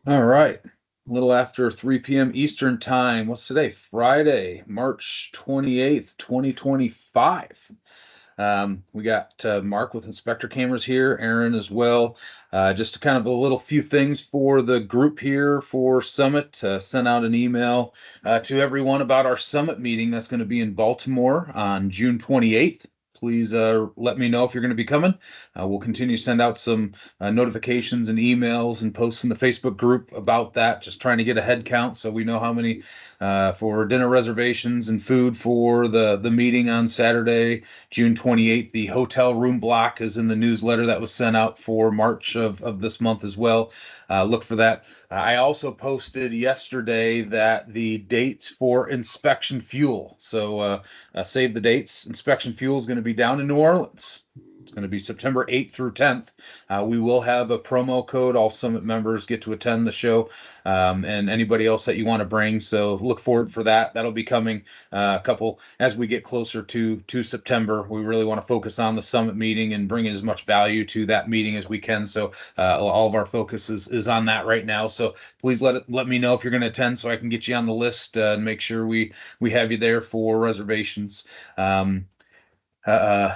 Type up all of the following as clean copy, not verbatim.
All right. A little after 3 p.m. Eastern Time. What's today? Friday, March 28th, 2025. We got Mark with Inspector Cameras here, Aaron as well. Just kind of a little few things for the group here for Summit. Sent out an email to everyone about our Summit meeting that's going to be in Baltimore on June 28th. Please let me know if you're going to be coming. We'll continue to send out some notifications and emails and posts in the Facebook group about that. Just trying to get a head count so we know how many for dinner reservations and food for the meeting on Saturday, June 28th. The hotel room block is in the newsletter that was sent out for March of this month as well. Look for that. I also posted yesterday that the dates for Inspection Fuel. So save the dates. Inspection Fuel is going to be down in New Orleans. It's going to be September 8th through 10th. We will have a promo code. All Summit members get to attend the show, and anybody else that you want to bring. So look forward for that. That'll be coming a couple as we get closer to September. We really want to focus on the Summit meeting and bring as much value to that meeting as we can. So all of our focus is on that right now. So please let me know if you're going to attend, so I can get you on the list and make sure we have you there for reservations. Uh,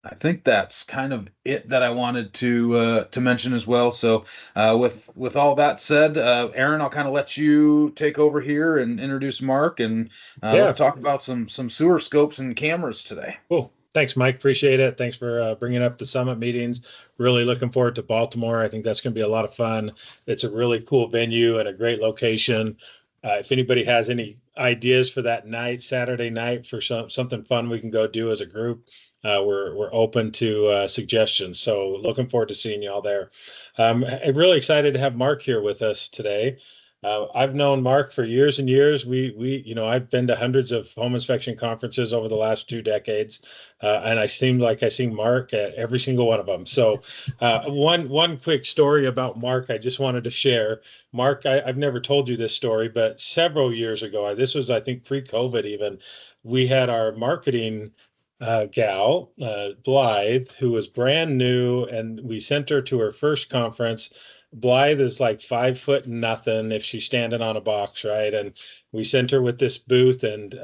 I think that's kind of it that I wanted to mention as well. So, with all that said, Aaron, I'll kind of let you take over here and introduce Mark, and let's Yeah, talk about some sewer scopes and cameras today. cool. Thanks, Mike. Appreciate it. Thanks for bringing up the summit meetings. Really looking forward to Baltimore. I think that's going to be a lot of fun. It's a really cool venue and a great location. If anybody has any ideas for that night, Saturday night, for something fun we can go do as a group, we're open to suggestions. So looking forward to seeing you all there. I'm really excited to have Mark here with us today. I've known Mark for years and years. I've been to hundreds of home inspection conferences over the last 2 decades, and I seem like I see Mark at every single one of them. So, one quick story about Mark I just wanted to share. Mark, I've never told you this story, but several years ago, this was I think pre-COVID even, we had our marketing gal, Blythe, who was brand new, and we sent her to her first conference. Blythe is like 5 foot nothing if she's standing on a box, right? And we sent her with this booth. And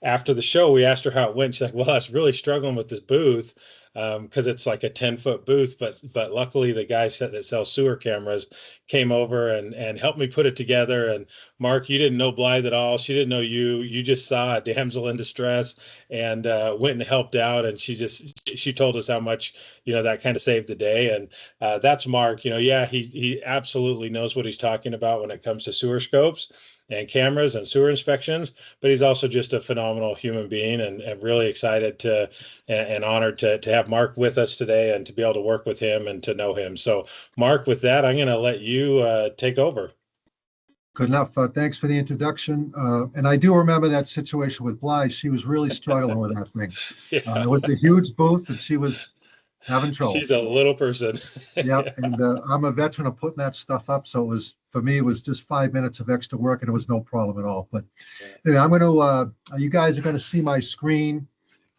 after the show, we asked her how it went. She's like, "Well, I was really struggling with this booth because it's like a 10-foot booth, but luckily the guy that sells sewer cameras came over and helped me put it together. And Mark, you didn't know Blythe at all. She didn't know you. You just saw a damsel in distress and went and helped out. And she told us how much that kind of saved the day. And that's Mark. Yeah, he absolutely knows what he's talking about when it comes to sewer scopes and cameras and sewer inspections, but he's also just a phenomenal human being, and really excited and honored to have Mark with us today and to be able to work with him and to know him. So, Mark, with that, I'm going to let you take over. Good enough. Thanks for the introduction. And I do remember that situation with Blythe. She was really struggling with that thing. Yeah, It was a huge booth, and she was having trouble. she's a little person. Yeah, Yeah. and I'm a veteran of putting that stuff up, so it was for me. It was just 5 minutes of extra work, and it was no problem at all. But anyway, I'm going to. You guys are going to see my screen.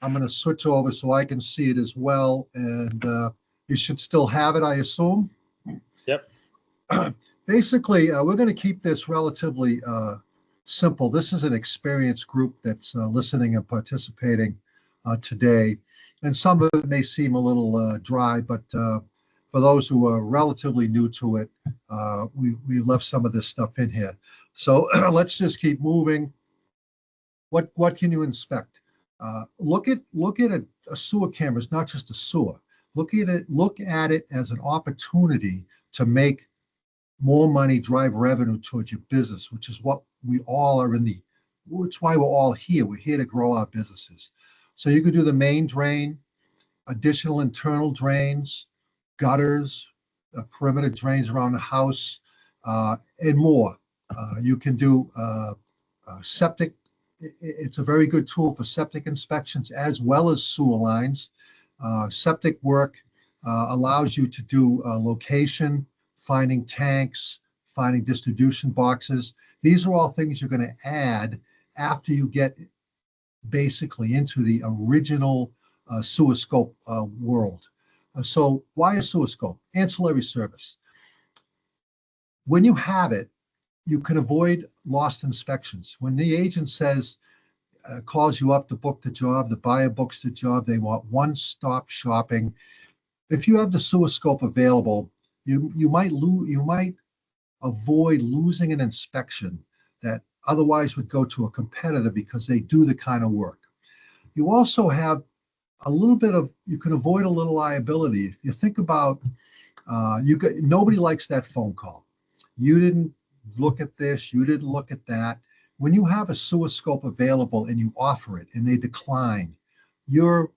I'm going to switch over so I can see it as well, and you should still have it, I assume. Yep. Basically, we're going to keep this relatively simple. This is an experienced group that's listening and participating today. And some of it may seem a little dry, but for those who are relatively new to it, we left some of this stuff in here. So let's just keep moving. What can you inspect? Look at a sewer camera. It's not just a sewer. Look at it as an opportunity to make more money, drive revenue towards your business, which is what we all are which is why we're all here. We're here to grow our businesses. So you could do the main drain, additional internal drains, gutters, perimeter drains around the house, and more. You can do septic. It's a very good tool for septic inspections as well as sewer lines. Septic work allows you to do location, finding tanks, finding distribution boxes. These are all things you're going to add after you get basically into the original sewer scope world. So why a sewer scope? Ancillary service. When you have it, you can avoid lost inspections. When the agent says, calls you up to book the job, the buyer books the job, they want one-stop shopping. If you have the sewer scope available, you might avoid losing an inspection that otherwise would go to a competitor because they do the kind of work. You also have a little bit of, you can avoid a little liability. You think about, nobody likes that phone call. You didn't look at this, you didn't look at that. When you have a sewer scope available and you offer it and they decline, you've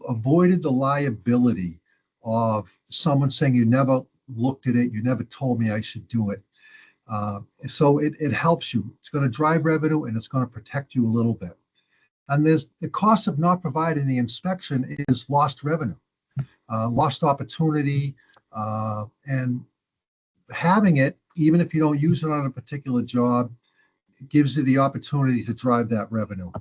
avoided the liability of someone saying you never looked at it, you never told me I should do it. So it helps you. It's going to drive revenue and it's going to protect you a little bit. And there's the cost of not providing the inspection is lost revenue, lost opportunity, and having it, even if you don't use it on a particular job, gives you the opportunity to drive that revenue.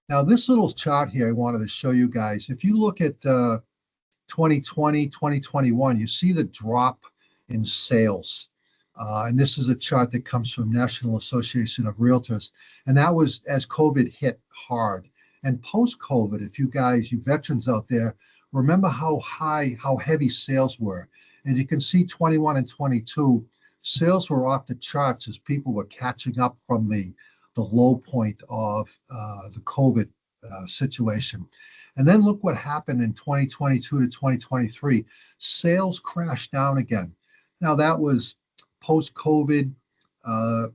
Now, this little chart here I wanted to show you guys. If you look at 2020, 2021, you see the drop in sales. And this is a chart that comes from National Association of Realtors. And that was as COVID hit hard. And post-COVID, if you guys, you veterans out there, remember how heavy sales were. And you can see 21 and 22, sales were off the charts as people were catching up from the low point of the COVID situation. And then look what happened in 2022 to 2023. Sales crashed down again. Now that was post-COVID, a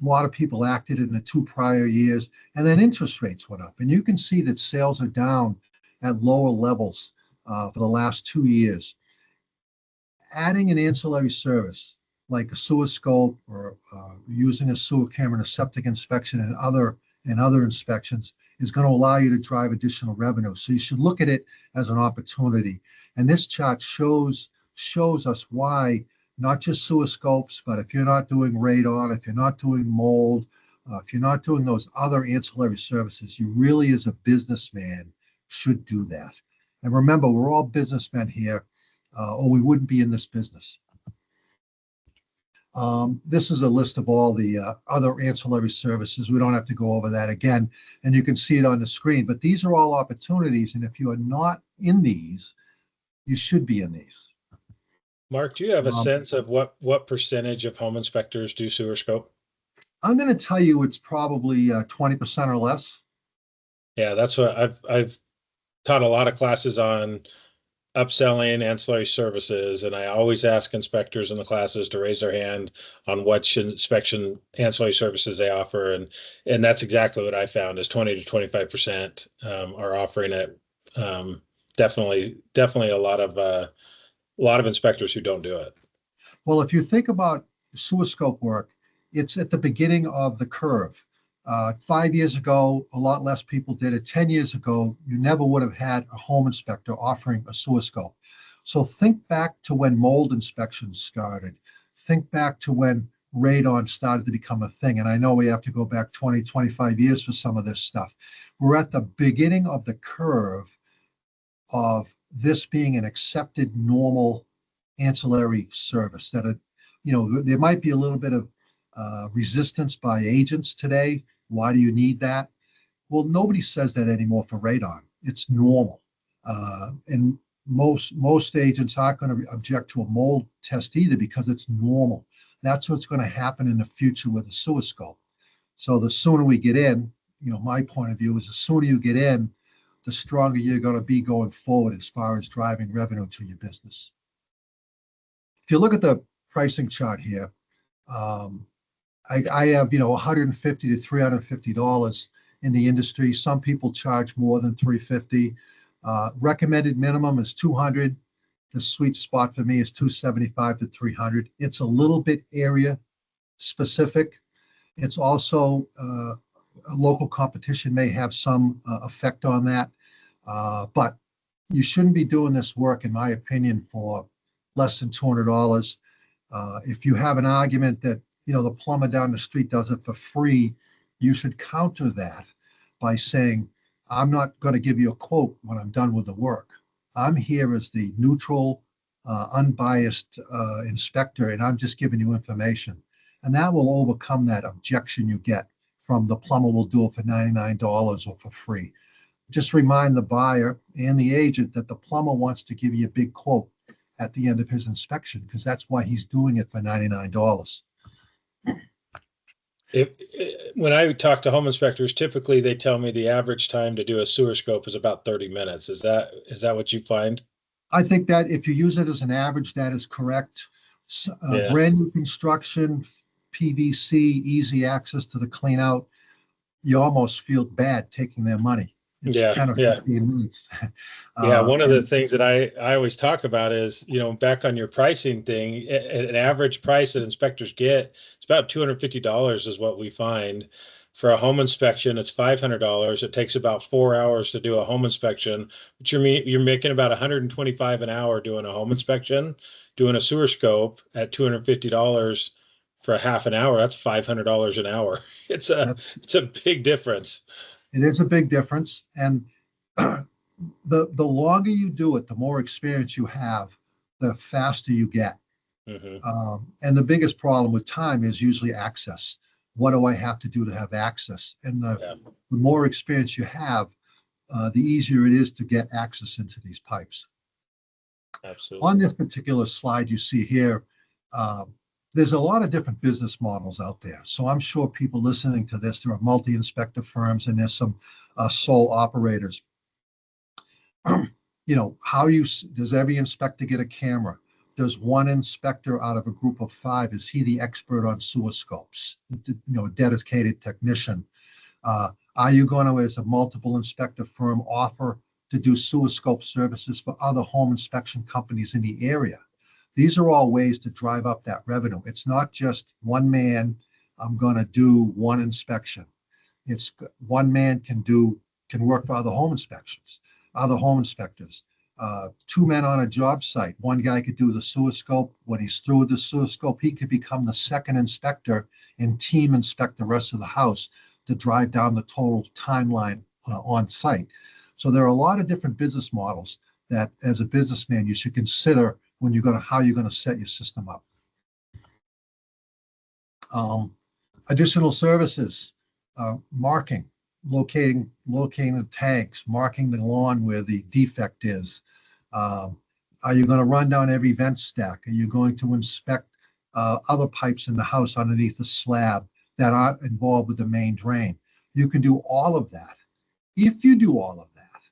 lot of people acted in the 2 prior years, and then interest rates went up. And you can see that sales are down at lower levels for the last 2 years. Adding an ancillary service like a sewer scope or using a sewer camera and a septic inspection and other inspections is going to allow you to drive additional revenue. So you should look at it as an opportunity. And this chart shows us why not just sewer scopes, but if you're not doing radon, if you're not doing mold, if you're not doing those other ancillary services, you really as a businessman should do that. And remember, we're all businessmen here, or we wouldn't be in this business. This is a list of all the other ancillary services. We don't have to go over that again, and you can see it on the screen. But these are all opportunities, and if you are not in these, you should be in these. Mark, do you have a sense of what percentage of home inspectors do sewer scope? I'm going to tell you it's probably 20% or less. Yeah, that's what I've taught a lot of classes on upselling ancillary services, and I always ask inspectors in the classes to raise their hand on what inspection ancillary services they offer, and that's exactly what I found is 20 to 25% are offering it. Definitely a lot of inspectors who don't do it. Well, if you think about sewer scope work, it's at the beginning of the curve. 5 years ago, a lot less people did it. 10 years ago, you never would have had a home inspector offering a sewer scope. So think back to when mold inspections started. Think back to when radon started to become a thing. And I know we have to go back 20, 25 years for some of this stuff. We're at the beginning of the curve of this being an accepted normal ancillary service that there might be a little bit of resistance by agents today. Why do you need that? Well, nobody says that anymore for radon. It's normal. And most agents aren't going to object to a mold test either because it's normal. That's what's going to happen in the future with a sewer scope. So the sooner we get in, my point of view is the sooner you get in, the stronger you're going to be going forward as far as driving revenue to your business. If you look at the pricing chart here, I have, $150 to $350 in the industry. Some people charge more than $350. Recommended minimum is $200. The sweet spot for me is $275 to $300. It's a little bit area specific. It's also a local competition may have some effect on that. But you shouldn't be doing this work, in my opinion, for less than $200. If you have an argument that the plumber down the street does it for free, you should counter that by saying, I'm not going to give you a quote when I'm done with the work. I'm here as the neutral unbiased inspector, and I'm just giving you information. And that will overcome that objection you get from the plumber will do it for $99 or for free. Just remind the buyer and the agent that the plumber wants to give you a big quote at the end of his inspection, because that's why he's doing it for $99. When I talk to home inspectors, typically they tell me the average time to do a sewer scope is about 30 minutes. Is that what you find? I think that if you use it as an average, that is correct. Yeah. Brand new construction, PVC, easy access to the clean out, you almost feel bad taking their money. It's Yeah, 10 or yeah. 15 minutes. Yeah, one of the And things that I always talk about is, back on your pricing thing, an average price that inspectors get, it's about $250 is what we find. For a home inspection, it's $500. It takes about 4 hours to do a home inspection, but you're making about $125 an hour doing a home inspection. Doing a sewer scope at $250 for a half an hour, that's $500 an hour. It's a big difference. it is a big difference. And the longer you do it, the more experience you have, the faster you get. Hmm. And the biggest problem with time is usually access. What do I have to do to have access? And Yeah, the more experience you have, the easier it is to get access into these pipes. absolutely. On this particular slide you see here, there's a lot of different business models out there. So I'm sure people listening to this, there are multi-inspector firms and there's some sole operators. Does every inspector get a camera? Does one inspector out of a group of 5, is he the expert on sewer scopes? Dedicated technician. Are you going to, as a multiple inspector firm, offer to do sewer scope services for other home inspection companies in the area? These are all ways to drive up that revenue. It's not just one man, I'm going to do one inspection. It's one man can work for other home inspectors. 2 men on a job site. One guy could do the sewer scope. When he's through with the sewer scope, he could become the second inspector and team inspect the rest of the house to drive down the total timeline on site. So there are a lot of different business models that, as a businessman, you should consider when how you're going to set your system up. Additional services, marking, locating the tanks, marking the lawn where the defect is. Are you going to run down every vent stack? Are you going to inspect other pipes in the house underneath the slab that aren't involved with the main drain? You can do all of that. If you do all of that,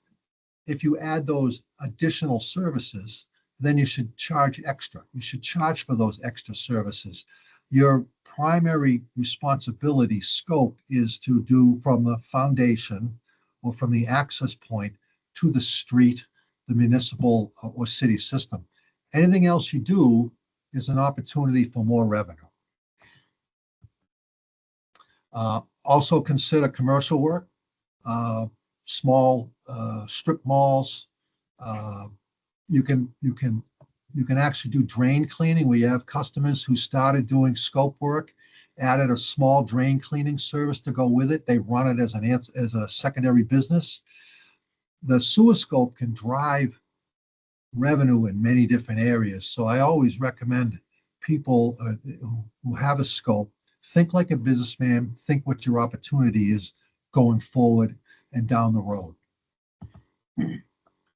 if you add those additional services, then you should charge extra. You should charge for those extra services. Your primary responsibility scope is to do from the foundation or from the access point to the street, the municipal or city system. Anything else you do is an opportunity for more revenue. Also consider commercial work, small strip malls. You can actually do drain cleaning. We have customers who started doing scope work, added a small drain cleaning service to go with it. They run it as a secondary business. The sewer scope can drive revenue in many different areas. So I always recommend people who have a scope, think like a businessman, think what your opportunity is going forward and down the road.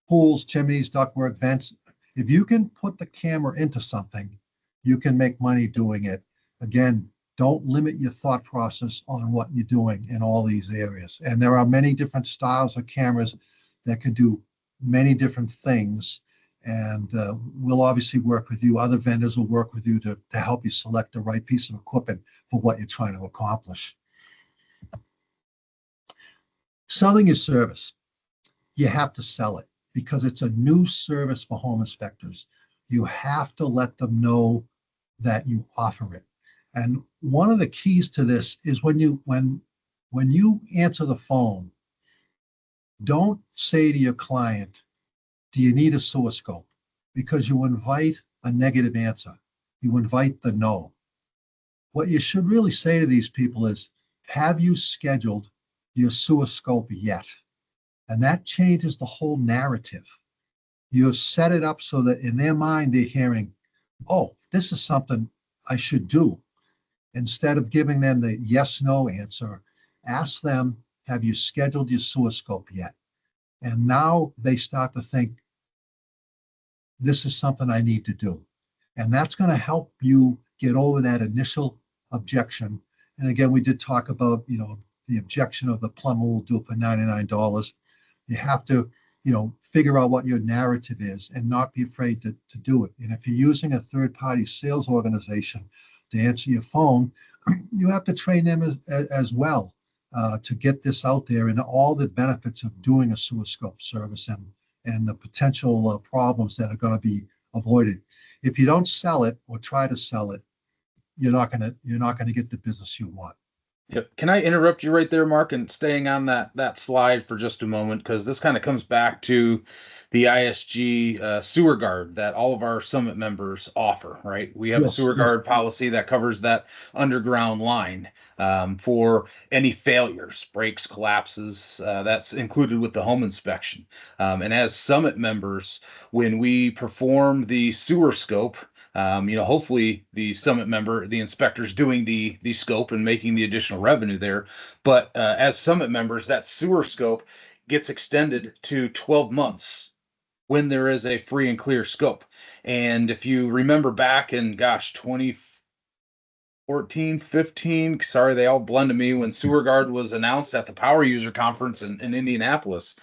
Pools, chimneys, ductwork, vents. If you can put the camera into something, you can make money doing it. Again, don't limit your thought process on what you're doing in all these areas. And there are many different styles of cameras that can do many different things. And we'll obviously work with you. Other vendors will work with you to help you select the right piece of equipment for what you're trying to accomplish. Selling your service. You have to sell it because it's a new service for home inspectors. You have to let them know that you offer it. And one of the keys to this is when you answer the phone, don't say to your client, do you need a sewer scope? Because you invite a negative answer. You invite the no. What you should really say to these people is, have you scheduled your sewer scope yet? And that changes the whole narrative. You set it up so that in their mind, they're hearing, oh, this is something I should do. Instead of giving them the yes, no answer, ask them, have you scheduled your sewer scope yet? And now they start to think, this is something I need to do. And that's going to help you get over that initial objection. And again, we did talk about, the objection of the plumber will do it for $99. You have to, figure out what your narrative is and not be afraid to do it. And if you're using a third-party sales organization to answer your phone, you have to train them as well to get this out there and all the benefits of doing a sewer scope service and the potential problems that are going to be avoided. If you don't sell it or try to sell it, you're not going to get the business you want. Yep. Can I interrupt you right there, Mark, and staying on that slide for just a moment, because this kind of comes back to the ISG sewer guard that all of our summit members offer, right? We have a sewer guard policy that covers that underground line for any failures, breaks, collapses. That's included with the home inspection. And as summit members, when we perform the sewer scope, hopefully the summit member, the inspector's doing the scope and making the additional revenue there. But as summit members, that sewer scope gets extended to 12 months when there is a free and clear scope. And if you remember back in, 2014, 15, sorry, they all blend to me, when Sewer Guard was announced at the Power User Conference in Indianapolis.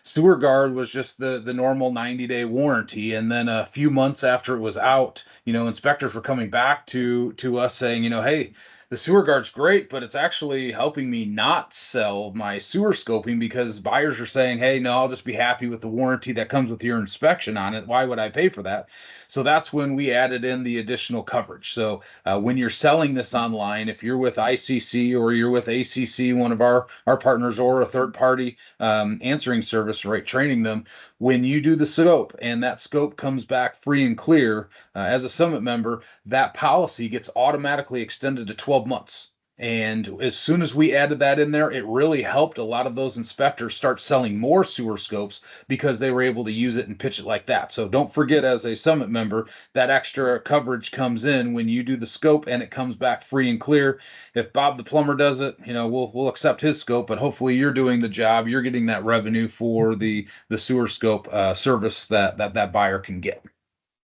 Sewer Guard was just the normal 90-day warranty, and then a few months after it was out, inspectors were coming back to us saying, hey, the Sewer Guard's great, but it's actually helping me not sell my sewer scoping because buyers are saying, hey, no, I'll just be happy with the warranty that comes with your inspection on it. Why would I pay for that? So that's when we added in the additional coverage. So when you're selling this online, if you're with ICC or you're with ACC, one of our partners, or a third party answering service, right, training them, when you do the scope and that scope comes back free and clear, as a summit member, that policy gets automatically extended to 12 months. And as soon as we added that in there, it really helped a lot of those inspectors start selling more sewer scopes because they were able to use it and pitch it like that. So don't forget, as a summit member, that extra coverage comes in when you do the scope and it comes back free and clear. If Bob the plumber does it, we'll accept his scope, but hopefully you're doing the job. You're getting that revenue for the sewer scope service that buyer can get.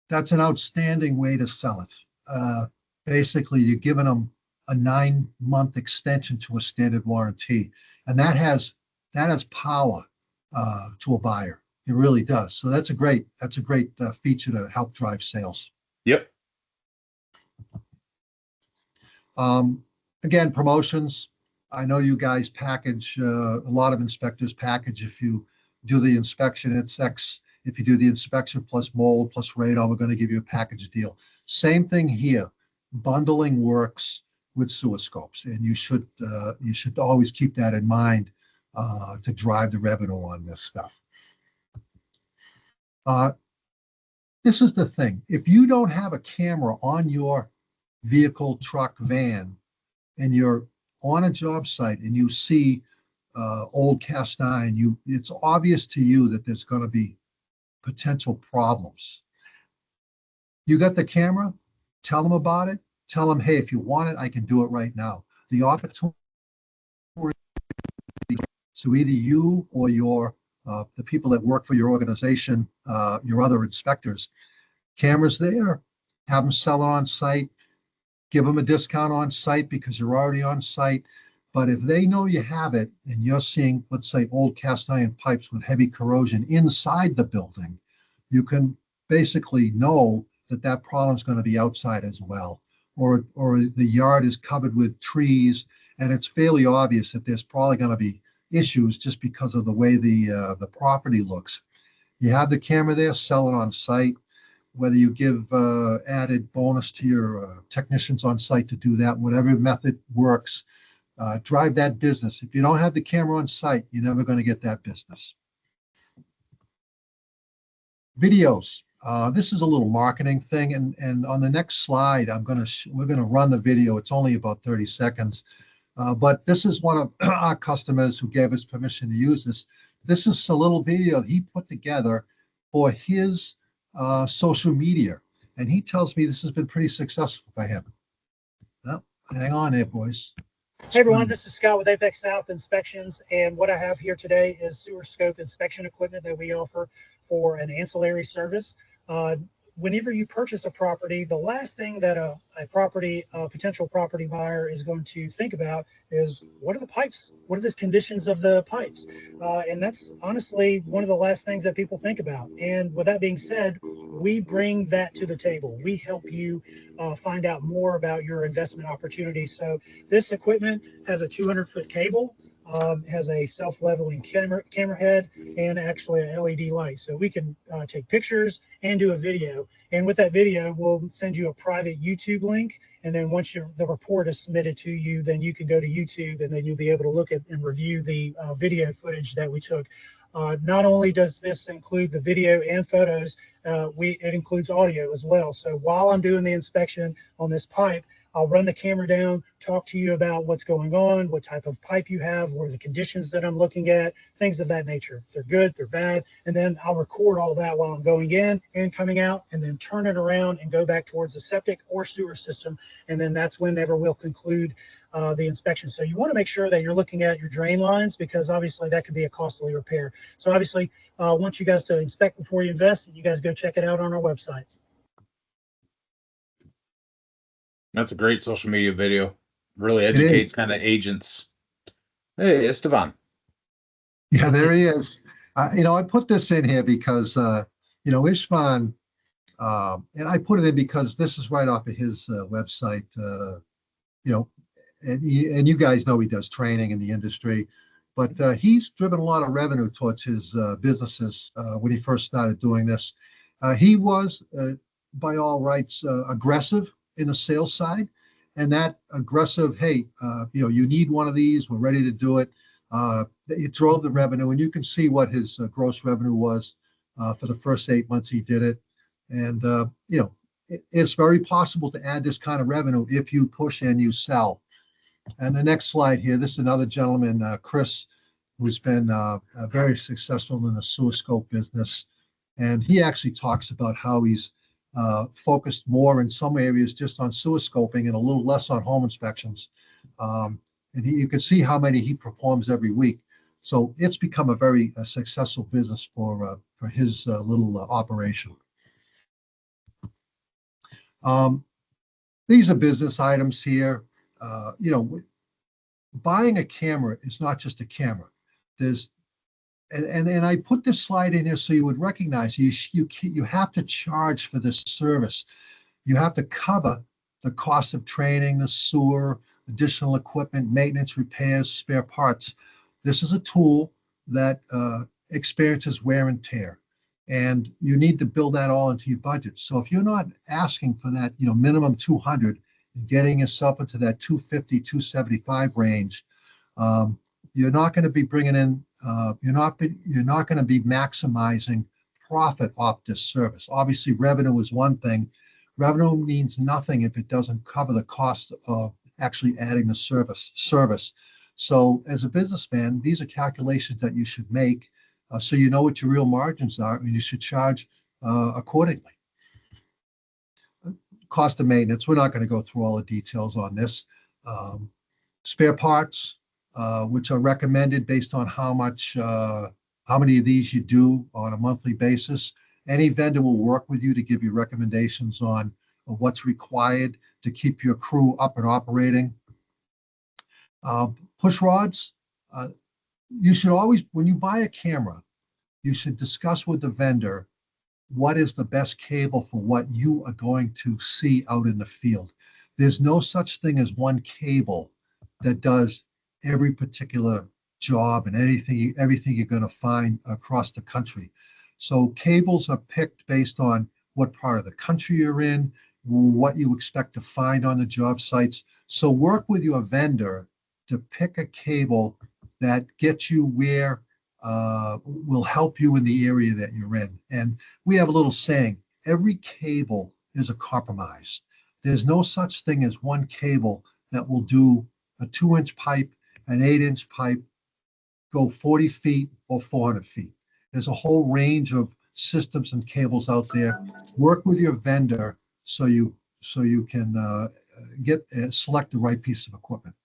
That's an outstanding way to sell it. Basically, you're giving them a 9-month extension to a standard warranty, and that has power to a buyer. It really does. So that's a great feature to help drive sales. Yep. Again, promotions. I know you guys package, a lot of inspectors package. If you do the inspection, it's X. If you do the inspection plus mold plus radon, we're going to give you a package deal. Same thing here. Bundling works with sewer scopes, and you should always keep that in mind to drive the revenue on this stuff. This is the thing. If you don't have a camera on your vehicle, truck, van, and you're on a job site and you see old cast iron, it's obvious to you that there's going to be potential problems. You got the camera, tell them about it. Tell them, hey, if you want it, I can do it right now. The opportunity. So either you or the people that work for your organization, your other inspectors, cameras there, have them sell it on site, give them a discount on site because you're already on site. But if they know you have it and you're seeing, let's say, old cast iron pipes with heavy corrosion inside the building, you can basically know that problem is going to be outside as well. Or the yard is covered with trees, and it's fairly obvious that there's probably going to be issues just because of the way the property looks. You have the camera there, sell it on site. Whether you give added bonus to your technicians on site to do that, whatever method works, drive that business. If you don't have the camera on site, you're never going to get that business. Videos. This is a little marketing thing, and on the next slide, we're gonna run the video. It's only about 30 seconds, but this is one of our customers who gave us permission to use this. This is a little video he put together for his social media. And he tells me this has been pretty successful for him. Well, hang on there, boys. Hey everyone, this is Scott with Apex South Inspections, and what I have here today is sewer scope inspection equipment that we offer for an ancillary service. Whenever you purchase a property, the last thing that a potential property buyer is going to think about is, what are the pipes? What are the conditions of the pipes? And that's honestly one of the last things that people think about. And with that being said, we bring that to the table. We help you find out more about your investment opportunities. So this equipment has a 200-foot cable, has a self-leveling camera head, and actually an LED light. So we can take pictures and do a video. And with that video, we'll send you a private YouTube link. And then once the report is submitted to you, then you can go to YouTube, and then you'll be able to look at and review the video footage that we took. Not only does this include the video and photos, it includes audio as well. So while I'm doing the inspection on this pipe, I'll run the camera down, talk to you about what's going on, what type of pipe you have, what are the conditions that I'm looking at, things of that nature. If they're good, they're bad. And then I'll record all that while I'm going in and coming out, and then turn it around and go back towards the septic or sewer system. And then that's whenever we'll conclude the inspection. So you want to make sure that you're looking at your drain lines, because obviously that could be a costly repair. So obviously, I want you guys to inspect before you invest, and you guys go check it out on our website. That's a great social media video. Really educates kind of agents. Hey, Esteban. Yeah, there he is. I put this in here because, Ishvan, and I put it in because this is right off of his website, and you guys know he does training in the industry, but he's driven a lot of revenue towards his businesses when he first started doing this. He was, by all rights, aggressive in the sales side, and that aggressive, hey, you need one of these, we're ready to do it. It drove the revenue, and you can see what his gross revenue was for the first 8 months he did it. And, it's very possible to add this kind of revenue if you push and you sell. And the next slide here, this is another gentleman, Chris, who's been very successful in the sewer scope business. And he actually talks about how he's focused more in some areas just on sewer scoping and a little less on home inspections. And you can see how many he performs every week. So it's become a very successful business for his little operation. These are business items here. Buying a camera is not just a camera. And I put this slide in here so you would recognize you have to charge for this service. You have to cover the cost of training, the sewer, additional equipment, maintenance, repairs, spare parts. This is a tool that experiences wear and tear, and you need to build that all into your budget. So if you're not asking for that, minimum 200, and getting yourself into that 250, 275 range, you're not going to be bringing in, you're not going to be maximizing profit off this service. Obviously, revenue is one thing. Revenue means nothing if it doesn't cover the cost of actually adding the service. So as a businessman, these are calculations that you should make so you know what your real margins are, and you should charge accordingly. Cost of maintenance, we're not going to go through all the details on this. Spare parts, which are recommended based on how many of these you do on a monthly basis. Any vendor will work with you to give you recommendations on what's required to keep your crew up and operating. Push rods, you should always, when you buy a camera, you should discuss with the vendor what is the best cable for what you are going to see out in the field. There's no such thing as one cable that does every particular job and everything you're going to find across the country. So cables are picked based on what part of the country you're in, what you expect to find on the job sites. So work with your vendor to pick a cable that gets you where will help you in the area that you're in. And we have a little saying, every cable is a compromise. There's no such thing as one cable that will do a 2-inch pipe, an 8-inch pipe, go 40 feet or 400 feet. There's a whole range of systems and cables out there. Work with your vendor so you can select the right piece of equipment.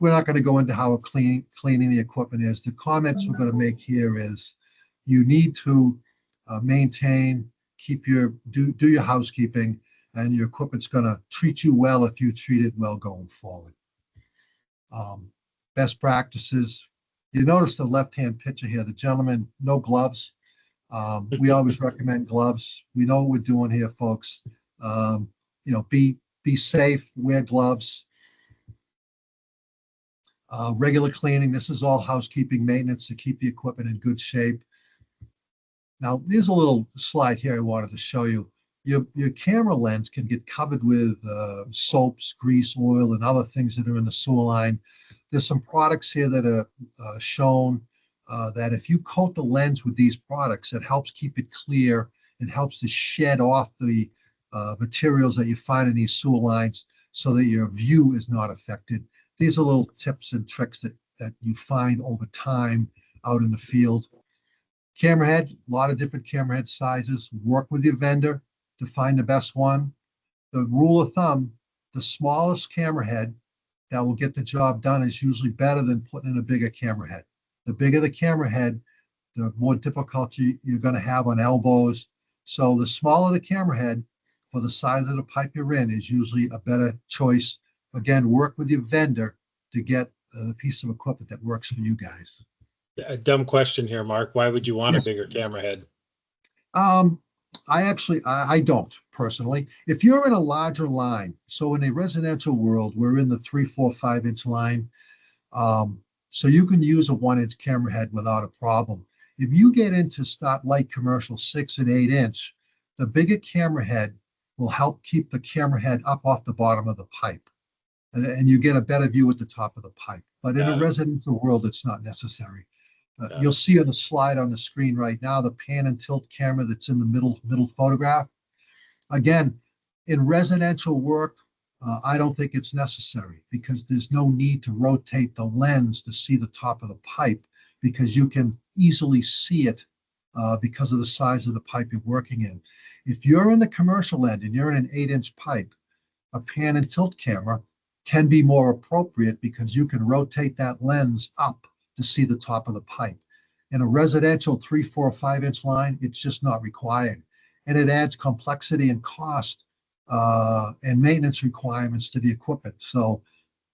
We're not going to go into how cleaning the equipment is. The comments we're going to make here is you need to maintain, do your housekeeping, and your equipment's going to treat you well if you treat it well going forward. Best practices. You notice the left-hand picture here, the gentleman, no gloves. We always recommend gloves. We know what we're doing here, folks. Be safe, wear gloves. Regular cleaning. This is all housekeeping maintenance to keep the equipment in good shape. Now, there's a little slide here I wanted to show you. Your camera lens can get covered with soaps, grease, oil, and other things that are in the sewer line. There's some products here that are shown that if you coat the lens with these products, it helps keep it clear. It helps to shed off the materials that you find in these sewer lines so that your view is not affected. These are little tips and tricks that you find over time out in the field. Camera head, a lot of different camera head sizes. Work with your vendor to find the best one. The rule of thumb, the smallest camera head that will get the job done is usually better than putting in a bigger camera head. The bigger the camera head, the more difficulty you're going to have on elbows. So the smaller the camera head for the size of the pipe you're in is usually a better choice. Again, work with your vendor to get the piece of equipment that works for you guys. A dumb question here, Mark. Why would you want Yes. a bigger camera head? I don't personally. If you're in a larger line, so in a residential world, we're in the 3, 4, 5-inch line. So you can use a 1-inch camera head without a problem. If you get into light commercial 6 and 8-inch, the bigger camera head will help keep the camera head up off the bottom of the pipe. And you get a better view at the top of the pipe. But in a residential world, it's not necessary. You'll see on the slide on the screen right now, the pan and tilt camera that's in the middle photograph. Again, in residential work, I don't think it's necessary because there's no need to rotate the lens to see the top of the pipe because you can easily see it because of the size of the pipe you're working in. If you're in the commercial end and you're in an 8-inch pipe, a pan and tilt camera can be more appropriate because you can rotate that lens up to see the top of the pipe. In a residential 3, 4, 5-inch line, it's just not required. And it adds complexity and cost and maintenance requirements to the equipment. So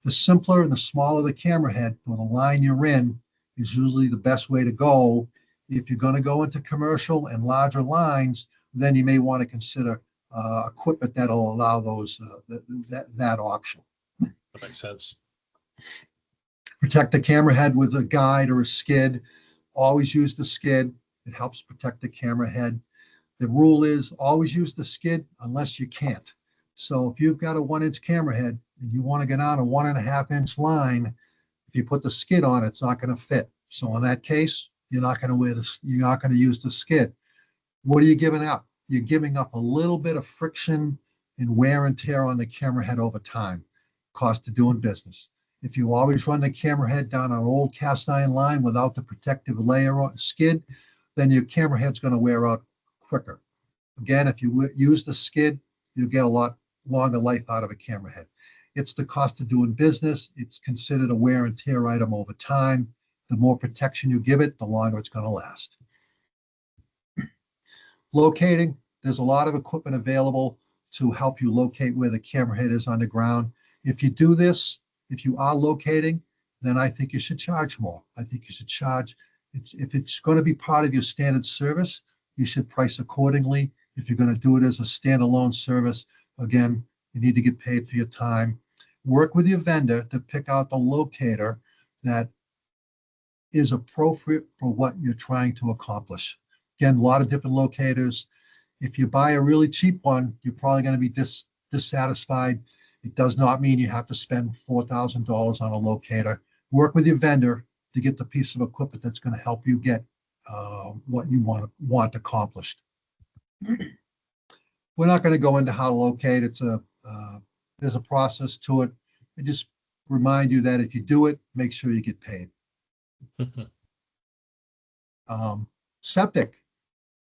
the simpler and the smaller the camera head for the line you're in is usually the best way to go. If you're going to go into commercial and larger lines, then you may want to consider equipment that'll allow that option. That makes sense. Protect the camera head with a guide or a skid. Always use the skid. It helps protect the camera head. The rule is always use the skid unless you can't. So if you've got a 1-inch camera head and you want to get on a 1.5-inch line, if you put the skid on, it's not going to fit. So in that case, you're not going to use the skid. What are you giving up? You're giving up a little bit of friction and wear and tear on the camera head over time. Cost of doing business. If you always run the camera head down an old cast iron line without the protective layer or skid, then your camera head's going to wear out quicker. Again, if you use the skid, you'll get a lot longer life out of a camera head. It's the cost of doing business. It's considered a wear and tear item over time. The more protection you give it, the longer it's going to last. Locating, there's a lot of equipment available to help you locate where the camera head is underground. If you do this, if you are locating, then I think you should charge more. I think you should charge, if it's going to be part of your standard service, you should price accordingly. If you're going to do it as a standalone service, again, you need to get paid for your time. Work with your vendor to pick out the locator that is appropriate for what you're trying to accomplish. Again, a lot of different locators. If you buy a really cheap one, you're probably going to be dissatisfied. It does not mean you have to spend $4,000 on a locator. Work with your vendor to get the piece of equipment that's going to help you get what you want accomplished. We're not going to go into how to locate. There's a process to it. I just remind you that if you do it, make sure you get paid. Septic.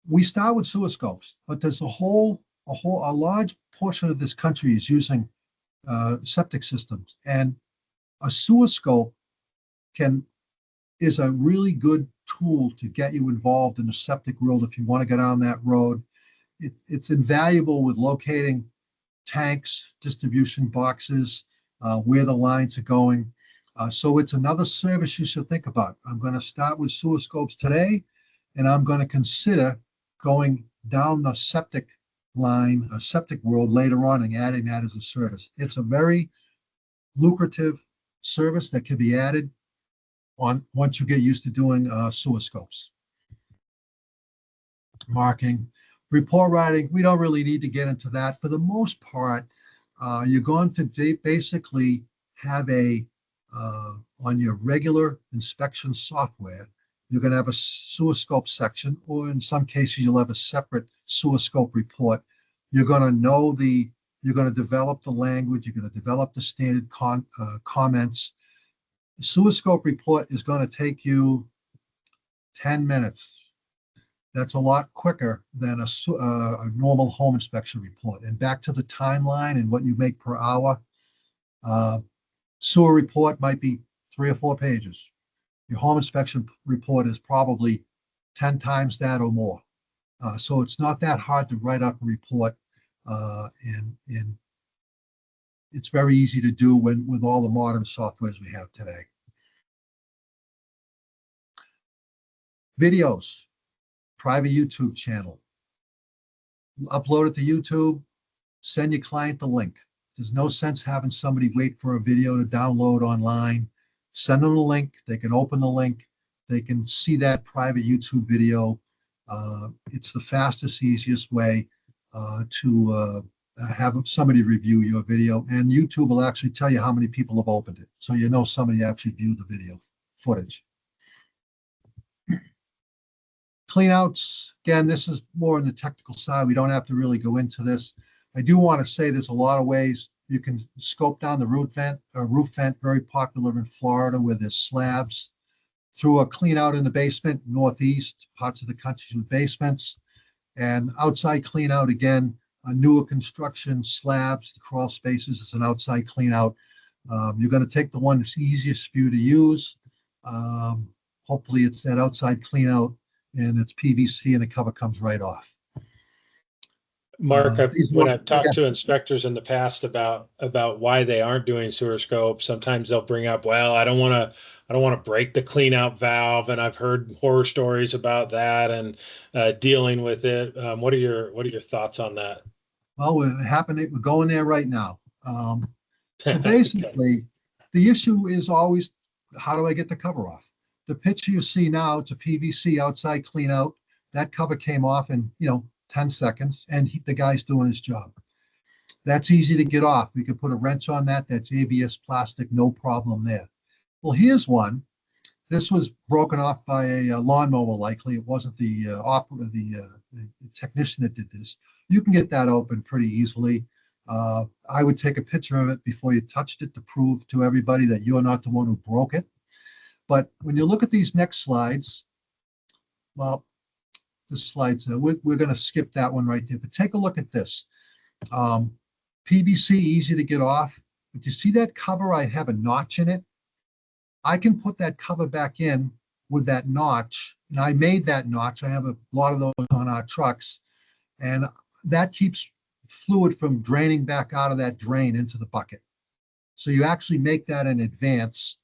We start with sewer scopes, but there's a large portion of this country is using septic systems, and a sewer scope is a really good tool to get you involved in the septic world if you want to go down that road. It's invaluable with locating tanks, distribution boxes, where the lines are going. So it's another service you should think about. I'm going to start with sewer scopes today, and I'm going to consider going down the septic line, a septic world later on, and adding that as a service. It's a very lucrative service that can be added on once you get used to doing sewer scopes. Marking, report writing, we don't really need to get into that. For the most part, you're going to basically have on your regular inspection software, you're going to have a sewer scope section, or in some cases, you'll have a separate sewer scope report. You're going to develop the language, you're going to develop the standard comments. The sewer scope report is going to take you 10 minutes. That's a lot quicker than a normal home inspection report. And back to the timeline and what you make per hour, sewer report might be 3 or 4 pages. Your home inspection report is probably 10 times that or more. So it's not that hard to write up a report, and it's very easy to do with all the modern softwares we have today. Videos, private YouTube channel. Upload it to YouTube, send your client the link. There's no sense having somebody wait for a video to download online. Send them the link, they can open the link, they can see that private YouTube video. It's the fastest, easiest way to have somebody review your video, and YouTube will actually tell you how many people have opened it, so you know somebody actually viewed the video footage. Cleanouts, again, this is more on the technical side. We don't have to really go into this. I do want to say there's a lot of ways you can scope down the roof vent, very popular in Florida where there's slabs, through a clean out in the basement, northeast, parts of the country with basements, and outside clean out, again, newer construction slabs, crawl spaces, it's an outside clean out. You're going to take the one that's easiest for you to use. Hopefully it's that outside clean out and it's PVC and the cover comes right off. Mark, when I've talked to inspectors in the past about why they aren't doing sewer scopes, sometimes they'll bring up, well, I don't want to break the clean out valve, and I've heard horror stories about that and dealing with it. What are your thoughts on that? Well, we're going there right now. So basically, the issue is always, how do I get the cover off? The picture you see now, it's a PVC outside clean out. That cover came off in 10 seconds, and the guy's doing his job. That's easy to get off. We can put a wrench on that. That's ABS plastic, no problem there. Well, here's one. This was broken off by a lawnmower, likely. It wasn't the technician that did this. You can get that open pretty easily. I would take a picture of it before you touched it to prove to everybody that you're not the one who broke it. But when you look at these next slides, well, the slides, we're going to skip that one right there. But take a look at this. PVC, easy to get off. But you see that cover? I have a notch in it. I can put that cover back in with that notch. And I made that notch. I have a lot of those on our trucks. And that keeps fluid from draining back out of that drain into the bucket. So you actually make that in advance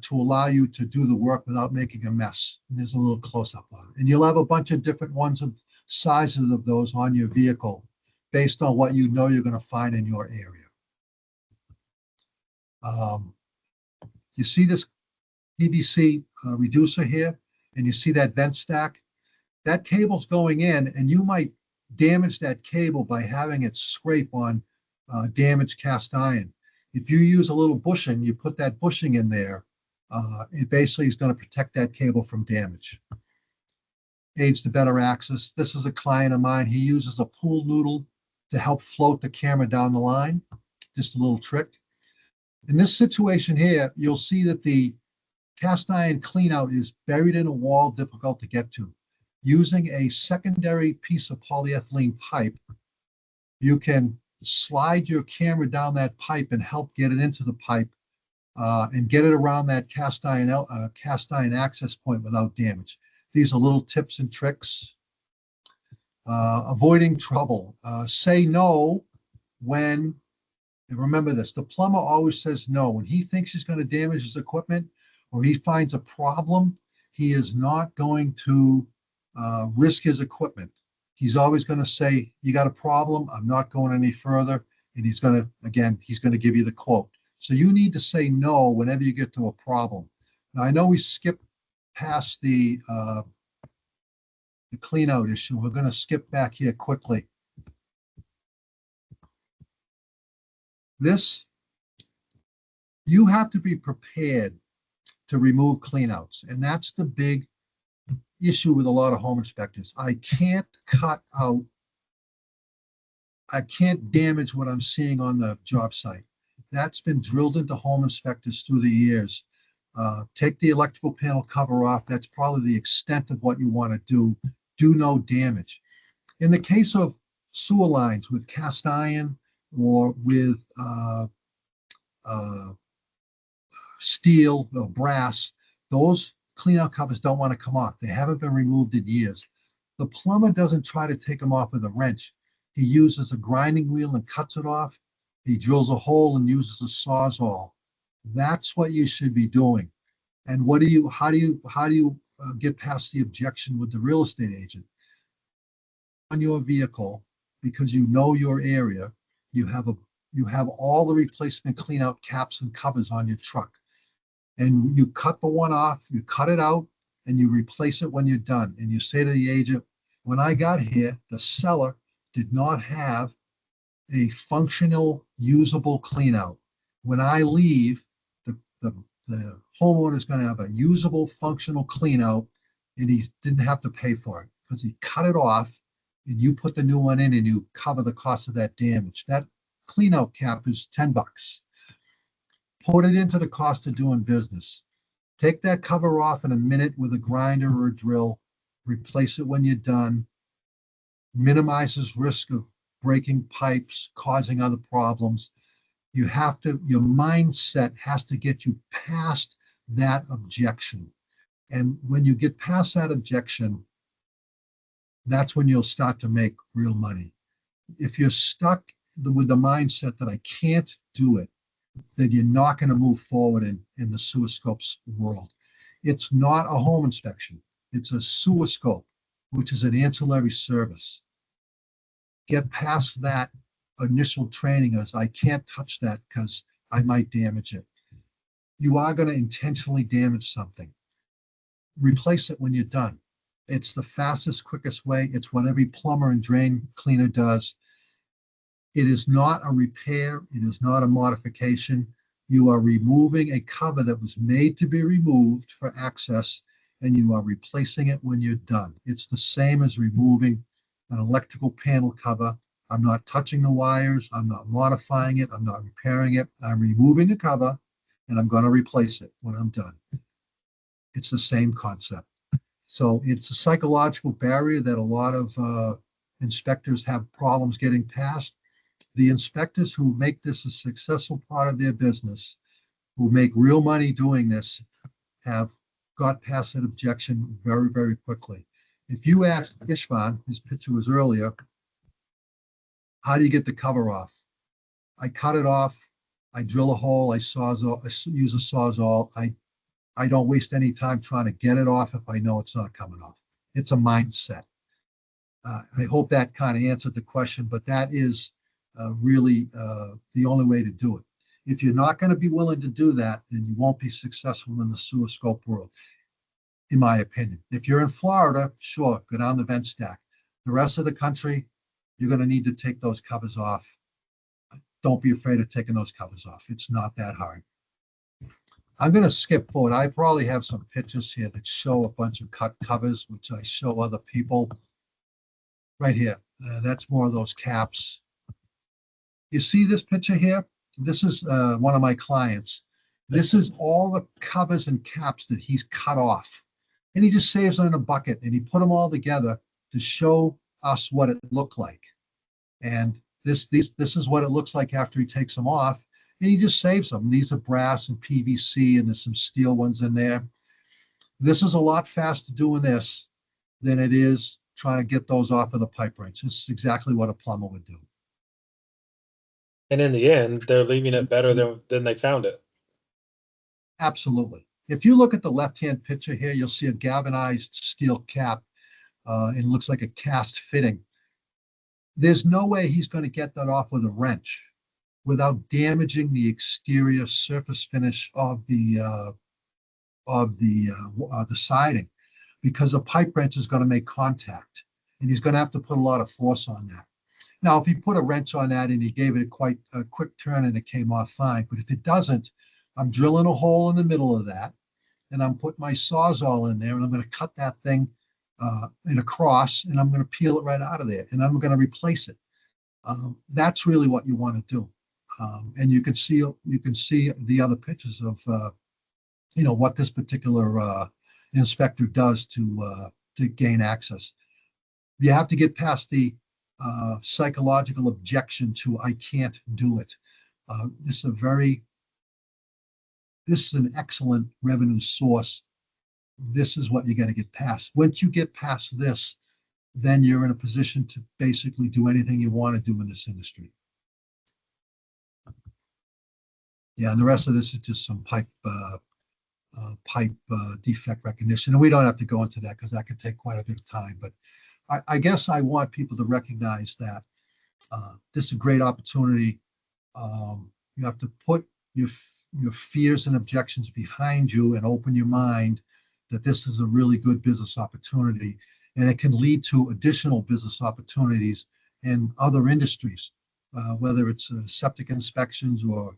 to allow you to do the work without making a mess. And there's a little close-up on it. And you'll have a bunch of different ones of sizes of those on your vehicle based on what you know you're going to find in your area. You see this PVC reducer here, and you see that vent stack? That cable's going in, and you might damage that cable by having it scrape on damaged cast iron. If you use a little bushing, you put that bushing in there, it basically is going to protect that cable from damage. Aids to better access. This is a client of mine. He uses a pool noodle to help float the camera down the line. Just a little trick. In this situation here, you'll see that the cast iron cleanout is buried in a wall, difficult to get to. Using a secondary piece of polyethylene pipe, you can slide your camera down that pipe and help get it into the pipe and get it around that cast iron access point without damage. These are little tips and tricks. Avoiding trouble. Say no when, and remember this, the plumber always says no. When he thinks he's going to damage his equipment or he finds a problem, he is not going to risk his equipment. He's always going to say, you got a problem, I'm not going any further. And he's going to, again, he's going to give you the quote. So you need to say no whenever you get to a problem. Now, I know we skipped past the clean out issue. We're going to skip back here quickly. This, you have to be prepared to remove cleanouts. And that's the big issue with a lot of home inspectors. I can't damage what I'm seeing on the job site. That's been drilled into home inspectors through the years. Take the electrical panel cover off. That's probably the extent of what you want to do. Do no damage. In the case of sewer lines with cast iron or with steel or brass, those cleanout covers don't want to come off. They haven't been removed in years. The plumber doesn't try to take them off with a wrench. He uses a grinding wheel and cuts it off. He drills a hole and uses a sawzall. That's what you should be doing. And how do you get past the objection with the real estate agent? On your vehicle, because you know your area, you have all the replacement clean out caps and covers on your truck. And you cut the one off, you cut it out, and you replace it when you're done. And you say to the agent, when I got here, the seller did not have a functional, usable clean out. When I leave, the homeowner is going to have a usable, functional clean out, and he didn't have to pay for it because he cut it off and you put the new one in and you cover the cost of that damage. That clean out cap is $10. Put it into the cost of doing business. Take that cover off in a minute with a grinder or a drill. Replace it when you're done. Minimizes risk of breaking pipes, causing other problems. Your mindset has to get you past that objection. And when you get past that objection, that's when you'll start to make real money. If you're stuck with the mindset that I can't do it, then you're not going to move forward in the sewer scopes world. It's not a home inspection. It's a sewer scope, which is an ancillary service. Get past that initial training as I can't touch that because I might damage it. You are going to intentionally damage something. Replace it when you're done. It's the fastest, quickest way. It's what every plumber and drain cleaner does. It is not a repair. It is not a modification. You are removing a cover that was made to be removed for access, and you are replacing it when you're done. It's the same as removing an electrical panel cover. I'm not touching the wires. I'm not modifying it. I'm not repairing it. I'm removing the cover, and I'm going to replace it when I'm done. It's the same concept. So it's a psychological barrier that a lot of inspectors have problems getting past. The inspectors who make this a successful part of their business, who make real money doing this, have got past that objection very, very quickly. If you asked Ishvan, his picture was earlier, how do you get the cover off? I cut it off. I drill a hole. I use a sawzall. I don't waste any time trying to get it off if I know it's not coming off. It's a mindset. I hope that kind of answered the question, but that is really the only way to do it. If you're not going to be willing to do that, then you won't be successful in the sewer scope world, in my opinion. If you're in Florida, sure, go down the vent stack. The rest of the country, you're going to need to take those covers off. Don't be afraid of taking those covers off. It's not that hard. I'm going to skip forward. I probably have some pictures here that show a bunch of cut covers, which I show other people. Right here, that's more of those caps. You see this picture here? This is one of my clients. This is all the covers and caps that he's cut off. and he just saves them in a bucket, and he put them all together to show us what it looked like. And this is what it looks like after he takes them off, and he just saves them. These are brass and PVC, and there's some steel ones in there. This is a lot faster doing this than it is trying to get those off of the pipe wrench. This is exactly what a plumber would do. And in the end, they're leaving it better than they found it. Absolutely. If you look at the left-hand picture here, you'll see a galvanized steel cap, and it looks like a cast fitting. There's no way he's going to get that off with a wrench without damaging the exterior surface finish of the siding, because a pipe wrench is going to make contact, and he's going to have to put a lot of force on that. Now, if he put a wrench on that and he gave it quite a quick turn and it came off fine, but if it doesn't, I'm drilling a hole in the middle of that, and I'm putting my Sawzall in there, and I'm going to cut that thing in a cross, and I'm going to peel it right out of there, and I'm going to replace it. That's really what you want to do, and you can see the other pictures of what this particular inspector does to gain access. You have to get past the psychological objection to I can't do it. This is an excellent revenue source. This is what you got to get past. Once you get past this, then you're in a position to basically do anything you want to do in this industry. Yeah, and the rest of this is just some pipe defect recognition, and we don't have to go into that because that could take quite a bit of time. But I guess I want people to recognize that this is a great opportunity. You have to put your fears and objections behind you and open your mind that this is a really good business opportunity, and it can lead to additional business opportunities in other industries, whether it's septic inspections or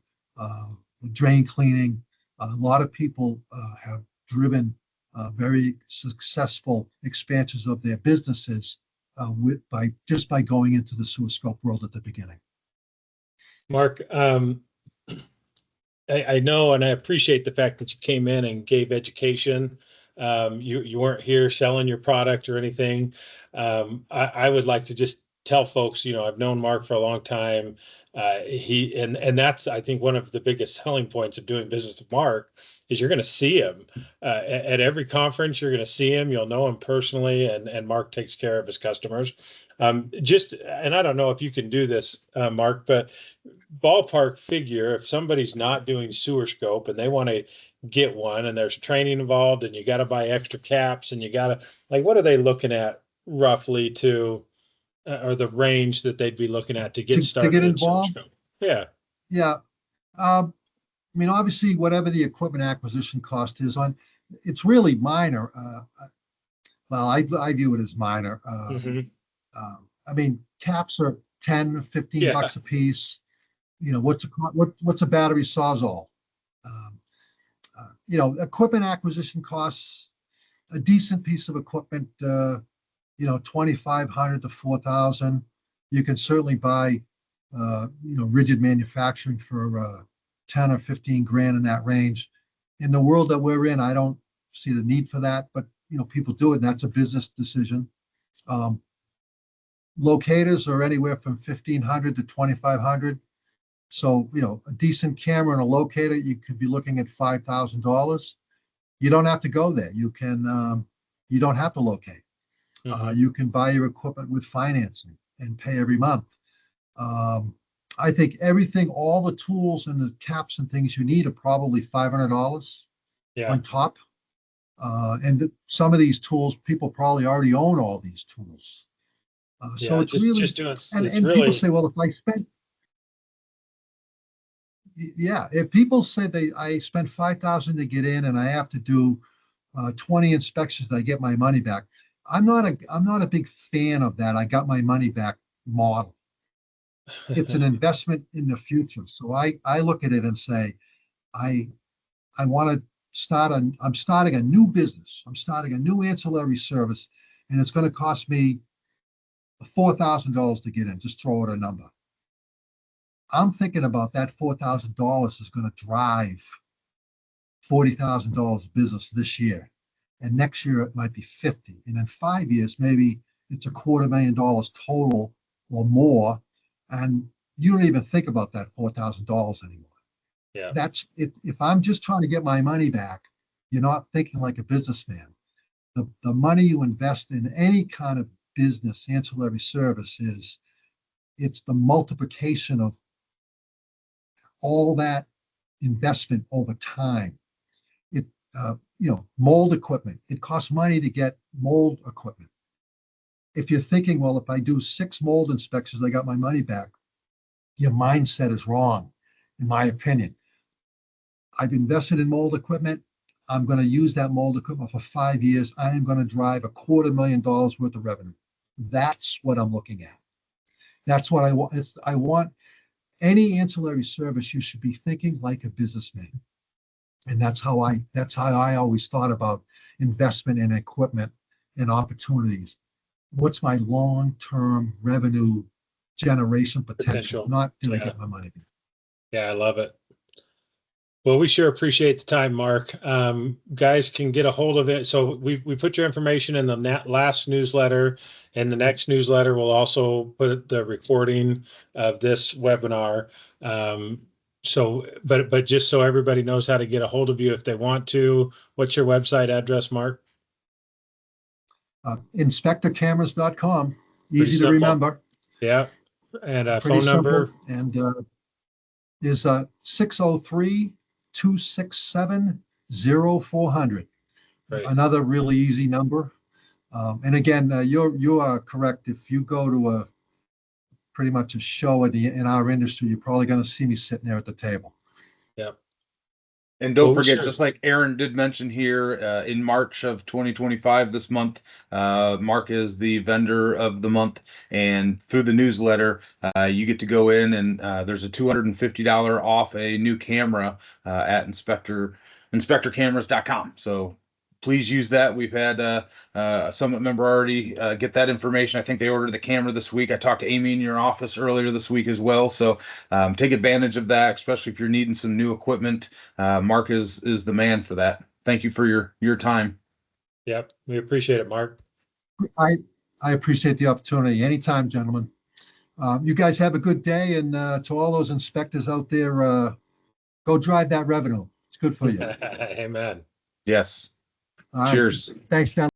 drain cleaning. A lot of people have driven very successful expansions of their businesses by going into the sewer scope world at the beginning. Mark, I know, and I appreciate the fact that you came in and gave education. You weren't here selling your product or anything. I would like to just tell folks, I've known Mark for a long time. And that's, I think, one of the biggest selling points of doing business with Mark is you're going to see him at every conference. You're going to see him. You'll know him personally, and Mark takes care of his customers. And I don't know if you can do this, Mark, but ballpark figure, if somebody's not doing sewer scope and they want to get one, and there's training involved, and you got to buy extra caps, and you got to, like, what are they looking at roughly to, or the range that they'd be looking at to get started to get in involved? sewer scope? Yeah. Yeah. I mean, obviously, whatever the equipment acquisition cost is it's really minor. Well, I view it as minor. I mean, caps are 10, 15 bucks a piece. What's a battery Sawzall? Equipment acquisition costs, a decent piece of equipment, $2,500 to $4,000. You can certainly buy, rigid manufacturing for 10 or 15 grand in that range. In the world that we're in, I don't see the need for that, but people do it, and that's a business decision. Locators are anywhere from $1,500 to $2,500. So, a decent camera and a locator, you could be looking at $5,000. You don't have to go there. You don't have to locate. You can buy your equipment with financing and pay every month. I think all the tools and the caps and things you need are probably $500 on top. And some of these tools, people probably already own all these tools. So it's people say, well, if I spend, if people say I spend $5,000 to get in and I have to do 20 inspections and I get my money back, I'm not a big fan of that. I got my money back model. It's an investment in the future. So I look at it and say, I want to I'm starting a new business. I'm starting a new ancillary service, and it's going to cost me $4,000 to get in. Just throw out a number. I'm thinking about that $4,000 is going to drive $40,000 business this year. and next year it might be 50. And in 5 years, maybe it's $250,000 total or more. And you don't even think about that $4,000 anymore. Yeah. That's it. If I'm just trying to get my money back, you're not thinking like a businessman. The money you invest in any kind of business, ancillary service, it's the multiplication of all that investment over time. It, mold equipment, it costs money to get mold equipment. If you're thinking, well, if I do 6 mold inspections, I got my money back, your mindset is wrong, in my opinion. I've invested in mold equipment. I'm going to use that mold equipment for 5 years. I am going to drive $250,000 worth of revenue. That's what I'm looking at. That's what I want. I want any ancillary service. You should be thinking like a businessman, and that's how I always thought about investment in equipment and opportunities. What's my long-term revenue generation potential? Not did I get my money back? Yeah, I love it. Well, we sure appreciate the time, Mark. Guys can get a hold of it. So we put your information in the last newsletter, and the next newsletter will also put the recording of this webinar. But just so everybody knows how to get a hold of you if they want to, what's your website address, Mark? Inspectorcameras.com. Pretty Easy to simple. Remember. Yeah. And a Pretty phone number. simple. And is 603-267-0400. Right. Another really easy number. And again, you are correct. If you go to pretty much a show in our industry, you're probably going to see me sitting there at the table. Yep. And don't forget, just like Aaron did mention here, in March of 2025, this month, Mark is the vendor of the month. And through the newsletter, you get to go in and there's a $250 off a new camera at inspectorcameras.com. So please use that. We've had a Summit member already get that information. I think they ordered the camera this week. I talked to Amy in your office earlier this week as well. So take advantage of that, especially if you're needing some new equipment. Mark is the man for that. Thank you for your time. Yep, we appreciate it, Mark. I appreciate the opportunity. Anytime, gentlemen. You guys have a good day, and to all those inspectors out there, go drive that revenue. It's good for you. Amen. Yes. All right. Cheers. Thanks, gentlemen.